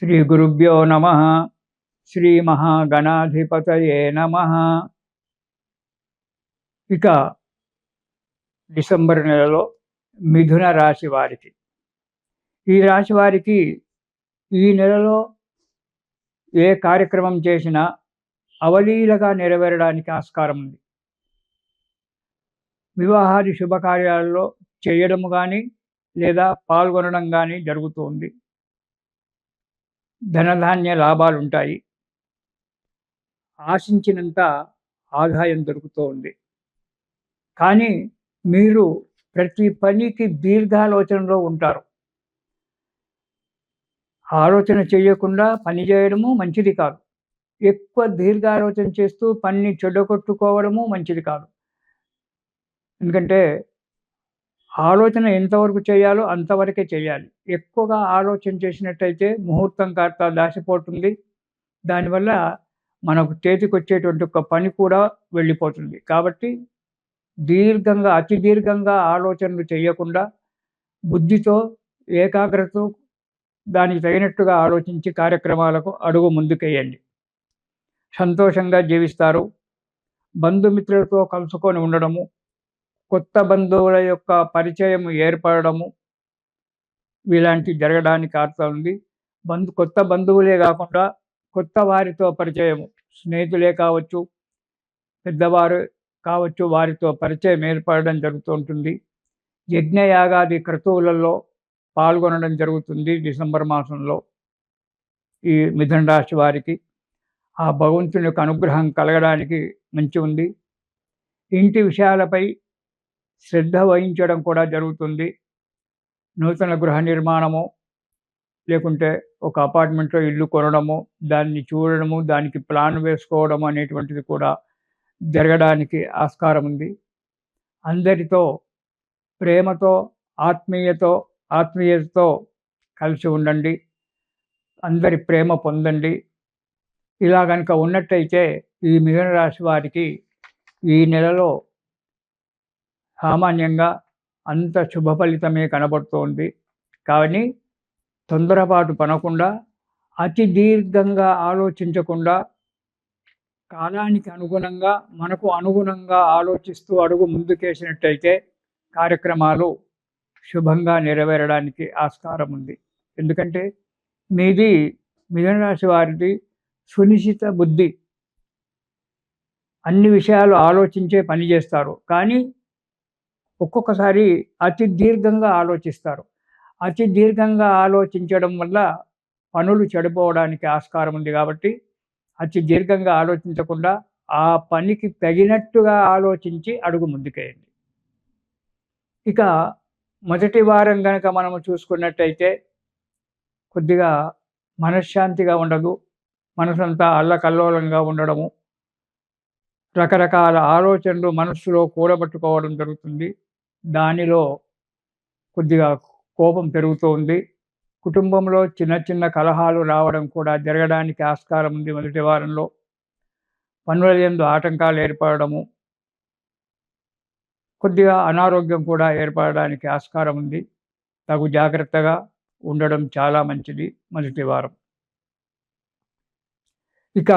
శ్రీ గురుభ్యో నమ. శ్రీ మహాగణాధిపతయే నమ. ఇక డిసెంబర్ నెలలో మిథున రాశి వారికి, ఈ రాశి వారికి ఈ నెలలో ఏ కార్యక్రమం చేసినా అవలీలగా నెరవేరడానికి ఆస్కారం ఉంది. వివాహాది శుభకార్యాలలో చేయడము కానీ లేదా పాల్గొనడం కానీ జరుగుతుంది. ధనధాన్య లాభాలు ఉంటాయి. ఆశించినంత ఆదాయం దొరుకుతూ ఉంది. కానీ మీరు ప్రతి పనికి దీర్ఘాలోచనలో ఉంటారు. ఆలోచన చేయకుండా పని చేయడము మంచిది కాదు. ఎక్కువ దీర్ఘాలోచన చేస్తూ పనిని చెడగొట్టుకోవడము మంచిది కాదు. ఎందుకంటే ఆలోచన ఎంతవరకు చేయాలో అంతవరకే చేయాలి. ఎక్కువగా ఆలోచన చేసినట్టయితే ముహూర్తం కాస్త దాచిపోతుంది. దానివల్ల మనకు చేతికొచ్చేటువంటి ఒక పని కూడా వెళ్ళిపోతుంది. కాబట్టి అతి దీర్ఘంగా ఆలోచనలు చేయకుండా బుద్ధితో, ఏకాగ్రతతో దానికి తగినట్టుగా ఆలోచించి కార్యక్రమాలకు అడుగు ముందుకేయండి. సంతోషంగా జీవిస్తారు. బంధుమిత్రులతో కలుసుకొని ఉండడము, కొత్త బంధువుల యొక్క పరిచయం ఏర్పడము, ఇలాంటివి జరగడానికి ఆస్కారం ఉంది. కొత్త బంధువులే కాకుండా కొత్త వారితో పరిచయం, స్నేహితులే కావచ్చు, పెద్దవారు కావచ్చు, వారితో పరిచయం ఏర్పడడం జరుగుతూ ఉంటుంది. యజ్ఞయాగాది క్రతువులలో పాల్గొనడం జరుగుతుంది డిసెంబర్ మాసంలో. ఈ మిథున రాశి వారికి ఆ భగవంతుని యొక్క అనుగ్రహం కలగడానికి మంచి ఉంది. ఇంటి విషయాలపై శ్రద్ధ వహించడం కూడా జరుగుతుంది. నూతన గృహ నిర్మాణము, లేకుంటే ఒక అపార్ట్మెంట్లో ఇల్లు కొనడము, దాన్ని చూడడము, దానికి ప్లాన్ వేసుకోవడం అనేటువంటిది కూడా జరగడానికి ఆస్కారం ఉంది. అందరితో ప్రేమతో, ఆత్మీయతతో కలిసి ఉండండి. అందరి ప్రేమ పొందండి. ఇలా కనుక ఉన్నట్టయితే ఈ మిథున రాశి వారికి ఈ నెలలో సామాన్యంగా అంత శుభ ఫలితమే కనబడుతోంది. కానీ తొందరపాటు పడకుండా, అతి దీర్ఘంగా ఆలోచించకుండా, కాలానికి అనుగుణంగా, మనకు అనుగుణంగా ఆలోచిస్తూ అడుగు ముందుకేసినట్టయితే కార్యక్రమాలు శుభంగా నెరవేరడానికి ఆస్కారం ఉంది. ఎందుకంటే మీది, మిథున రాశి వారిది సునిశ్చిత బుద్ధి. అన్ని విషయాలు ఆలోచించే పని చేస్తారు. కానీ ఒక్కొక్కసారి అతి దీర్ఘంగా ఆలోచిస్తారు. అతి దీర్ఘంగా ఆలోచించడం వల్ల పనులు చెడిపోవడానికి ఆస్కారం ఉంది. కాబట్టి అతి దీర్ఘంగా ఆలోచించకుండా ఆ పనికి తగినట్టుగా ఆలోచించి అడుగు ముందుకేయండి. ఇక మొదటి వారం కనుక మనము చూసుకున్నట్టయితే కొద్దిగా మనశ్శాంతిగా ఉండదు. మనసంతా అల్లకల్లోలంగా ఉండడము, రకరకాల ఆలోచనలు మనస్సులో కూడబెట్టుకోవడం జరుగుతుంది. దానిలో కొద్దిగా కోపం పెరుగుతోంది. కుటుంబంలో చిన్న చిన్న కలహాలు రావడం కూడా జరగడానికి ఆస్కారం ఉంది మొదటి వారంలో. పనుల యందు ఆటంకాలు ఏర్పడము, కొద్దిగా అనారోగ్యం కూడా ఏర్పడడానికి ఆస్కారం ఉంది. తగు జాగ్రత్తగా ఉండడం చాలా మంచిది మొదటి వారం. ఇక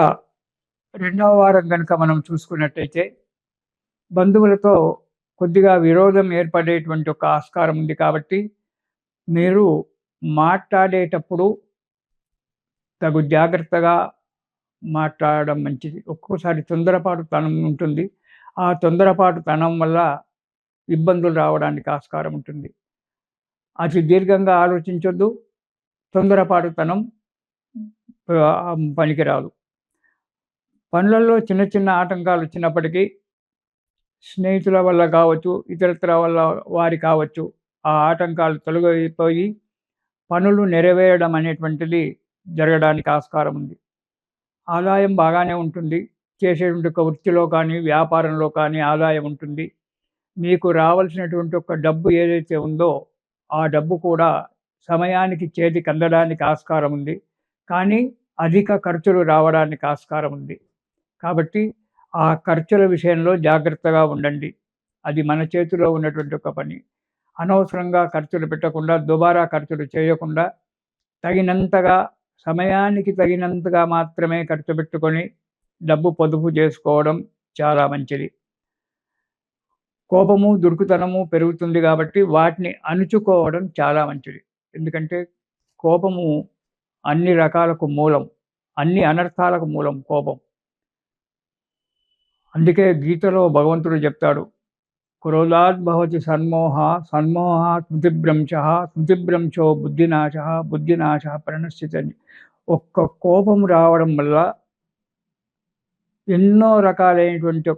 రెండవ వారం కనుక మనం చూసుకున్నట్టయితే బంధువులతో కొద్దిగా విరోధం ఏర్పడేటువంటి ఒక ఆస్కారం ఉంది. కాబట్టి మీరు మాట్లాడేటప్పుడు తగు జాగ్రత్తగా మాట్లాడడం మంచిది. ఒక్కోసారి తొందరపాటుతనం ఉంటుంది. ఆ తొందరపాటుతనం వల్ల ఇబ్బందులు రావడానికి ఆస్కారం ఉంటుంది. అతి దీర్ఘంగా ఆలోచించొద్దు. తొందరపాటుతనం పనికిరాదు. పనులలో చిన్న చిన్న ఆటంకాలు వచ్చినప్పటికీ స్నేహితుల వల్ల కావచ్చు, ఇతరత్ర వల్ల వారి కావచ్చు, ఆ ఆటంకాలు తొలగిపోయి పనులు నెరవేరడం అనేటువంటిది జరగడానికి ఆస్కారం ఉంది. ఆదాయం బాగానే ఉంటుంది. చేసేటువంటి ఒక వృత్తిలో కానీ, వ్యాపారంలో కానీ ఆదాయం ఉంటుంది. మీకు రావాల్సినటువంటి ఒక డబ్బు ఏదైతే ఉందో ఆ డబ్బు కూడా సమయానికి చేతికి అందడానికి ఆస్కారం ఉంది. కానీ అధిక ఖర్చులు రావడానికి ఆస్కారం ఉంది. కాబట్టి ఆ ఖర్చుల విషయంలో జాగ్రత్తగా ఉండండి. అది మన చేతిలో ఉన్నటువంటి ఒక పని. అనవసరంగా ఖర్చులు పెట్టకుండా, దుబారా ఖర్చులు చేయకుండా తగినంతగా సమయానికి తగినంతగా మాత్రమే ఖర్చు పెట్టుకొని డబ్బు పొదుపు చేసుకోవడం చాలా మంచిది. కోపము, దురుకుతనము పెరుగుతుంది కాబట్టి వాటిని అణుచుకోవడం చాలా మంచిది. ఎందుకంటే కోపము అన్ని రకాలకు మూలం. అన్ని అనర్థాలకు మూలం కోపం. అందుకే గీతలో భగవంతుడు చెప్తాడు, క్రోధాద్భవతి సన్మోహ, సన్మోహాత్ స్మృతిభ్రంశః, స్మృతిభ్రంశో బుద్ధినాశః, బుద్ధినాశః ప్రణశ్యతి అని. ఒక్క కోపం రావడం వల్ల ఎన్నో రకాలైనటువంటి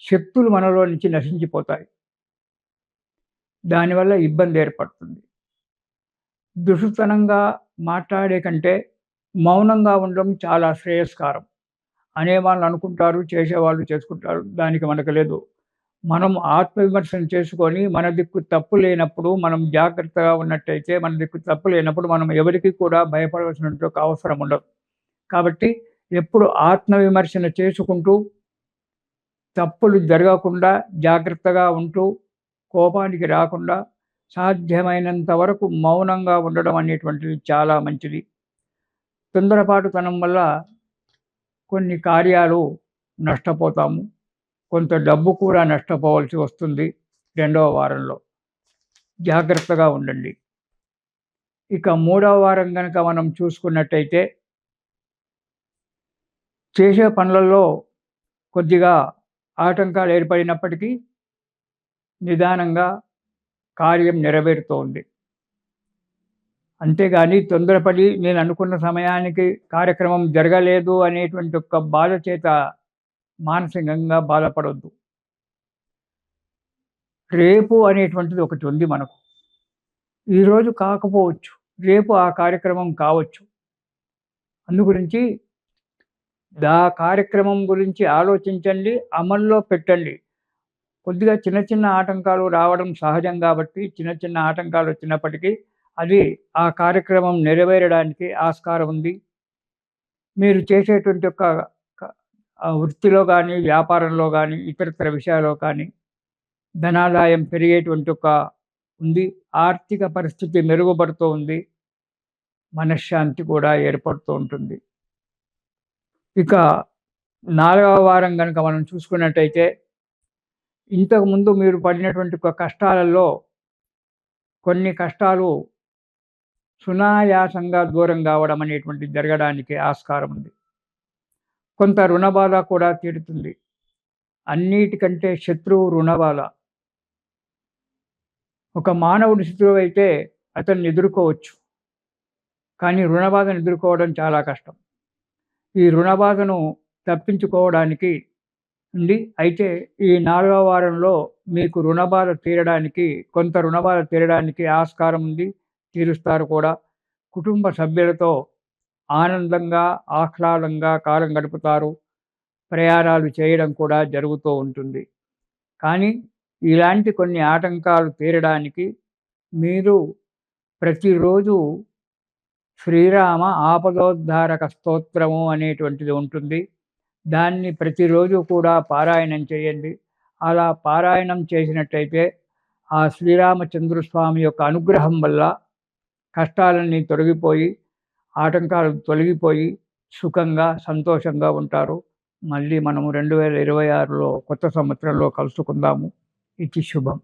శక్తులు మనలో నుంచి నశించిపోతాయి. దానివల్ల ఇబ్బంది ఏర్పడుతుంది. దురుసుతనంగా మాట్లాడే కంటే మౌనంగా ఉండడం చాలా శ్రేయస్కరం. అనేవాళ్ళు అనుకుంటారు, చేసేవాళ్ళు చేసుకుంటారు. దానికి మనకు లేదు. మనం ఆత్మవిమర్శన చేసుకొని మన దిక్కు తప్పు లేనప్పుడు, మనం జాగ్రత్తగా ఉన్నట్టయితే, మన దిక్కు తప్పు లేనప్పుడు మనం ఎవరికీ కూడా భయపడవలసినటువంటి ఒక అవసరం ఉండదు. కాబట్టి ఎప్పుడు ఆత్మవిమర్శన చేసుకుంటూ, తప్పులు జరగకుండా జాగ్రత్తగా ఉంటూ, కోపానికి రాకుండా సాధ్యమైనంత వరకు మౌనంగా ఉండడం అనేటువంటిది చాలా మంచిది. తొందరపాటుతనం వల్ల కొన్ని కార్యాలు నష్టపోతాము. కొంత డబ్బు కూడా నష్టపోవాల్సి వస్తుంది రెండవ వారంలో. జాగ్రత్తగా ఉండండి. ఇక మూడవ వారం గనక మనం చూసుకున్నట్టయితే, చేసే పనులలో కొద్దిగా ఆటంకాలు ఏర్పడినప్పటికీ నిదానంగా కార్యం నెరవేరుతోంది. అంతేగాని తొందరపడి నేను అనుకున్న సమయానికి కార్యక్రమం జరగలేదు అనేటువంటి ఒక బాధ చేత మానసికంగా బాధపడొద్దు. రేపు అనేటువంటిది ఒకటి ఉంది మనకు. ఈరోజు కాకపోవచ్చు, రేపు ఆ కార్యక్రమం కావచ్చు. అందుగురించి కార్యక్రమం గురించి ఆలోచించండి, అమల్లో పెట్టండి. కొద్దిగా చిన్న చిన్న ఆటంకాలు రావడం సహజం కాబట్టి, చిన్న చిన్న ఆటంకాలు వచ్చినప్పటికీ అది ఆ కార్యక్రమం నెరవేరడానికి ఆస్కారం ఉంది. మీరు చేసేటువంటి వృత్తిలో కానీ, వ్యాపారంలో కానీ, ఇతరత్ర విషయాల్లో కానీ ధనాదాయం పెరిగేటువంటి ఉంది. ఆర్థిక పరిస్థితి మెరుగుపడుతూ ఉంది. మనశ్శాంతి కూడా ఏర్పడుతూ ఉంటుంది. ఇక 4వ వారం గనక మనం చూసుకున్నట్టయితే, ఇంతకుముందు మీరు పడినటువంటి కష్టాలలో కొన్ని కష్టాలు సునాయాసంగా దూరం కావడం అనేటువంటిది జరగడానికి ఆస్కారం ఉంది. కొంత రుణబాధ కూడా తీరుతుంది. అన్నిటికంటే శత్రువు రుణబాధ. ఒక మానవుడి శత్రువు అయితే అతన్ని ఎదుర్కోవచ్చు. కానీ రుణబాధను ఎదుర్కోవడం చాలా కష్టం. ఈ రుణబాధను తప్పించుకోవడానికి అయితే ఈ 4వ వారంలో మీకు కొంత రుణబాధ తీరడానికి ఆస్కారం ఉంది. తీరుస్తారు కూడా. కుటుంబ సభ్యులతో ఆనందంగా, ఆహ్లాదంగా కాలం గడుపుతారు. ప్రయాణాలు చేయడం కూడా జరుగుతూ ఉంటుంది. కానీ ఇలాంటి కొన్ని ఆటంకాలు తీరడానికి మీరు ప్రతిరోజు శ్రీరామ ఆపదోద్ధారక స్తోత్రము అనేటువంటిది ఉంటుంది. దాన్ని ప్రతిరోజు కూడా పారాయణం చేయండి. అలా పారాయణం చేసినట్టయితే ఆ శ్రీరామచంద్రస్వామి యొక్క అనుగ్రహం వల్ల కష్టాలన్నీ తొలగిపోయి, ఆటంకాలు తొలగిపోయి సుఖంగా, సంతోషంగా ఉంటారు. మళ్ళీ మనము 2026లో కొత్త సంవత్సరంలో కలుసుకుందాము. ఇది శుభం.